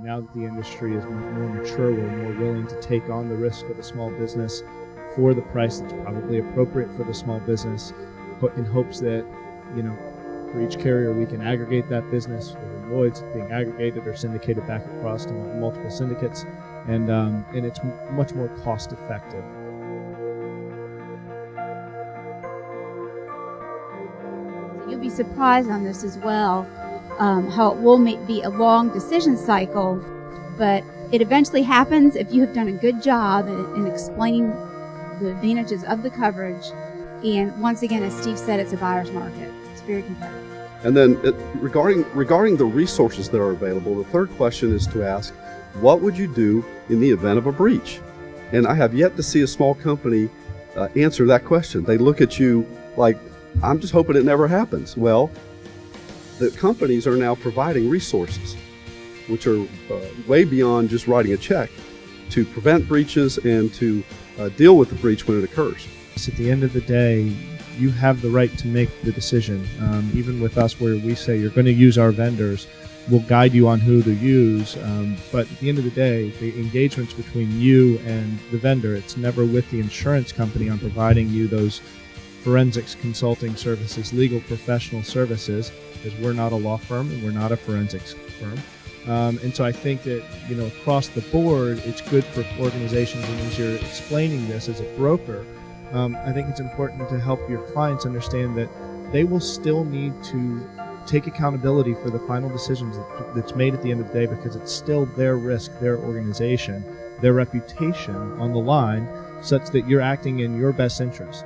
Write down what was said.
now that the industry is more mature, we're more willing to take on the risk of a small business for the price that's probably appropriate for the small business, in hopes that, for each carrier we can aggregate that business, or avoid being aggregated or syndicated back across to multiple syndicates, and it's much more cost effective. You'll be surprised on this as well, how it will be a long decision cycle, but it eventually happens if you have done a good job in explaining the advantages of the coverage. And once again, as Steve said, it's a buyer's market. It's very competitive. And then regarding the resources that are available, the third question is to ask, what would you do in the event of a breach? And I have yet to see a small company answer that question. They look at you like, I'm just hoping it never happens. Well, the companies are now providing resources, which are way beyond just writing a check, to prevent breaches and to deal with the breach when it occurs. At the end of the day, you have the right to make the decision. Even with us, where we say you're going to use our vendors, we'll guide you on who to use. But at the end of the day, the engagement's between you and the vendor. It's never with the insurance company on providing you those forensics consulting services, legal professional services, because we're not a law firm and we're not a forensics firm. And so I think that, across the board, it's good for organizations, and as you're explaining this as a broker, I think it's important to help your clients understand that they will still need to take accountability for the final decisions that's made at the end of the day, because it's still their risk, their organization, their reputation on the line, such that you're acting in your best interest.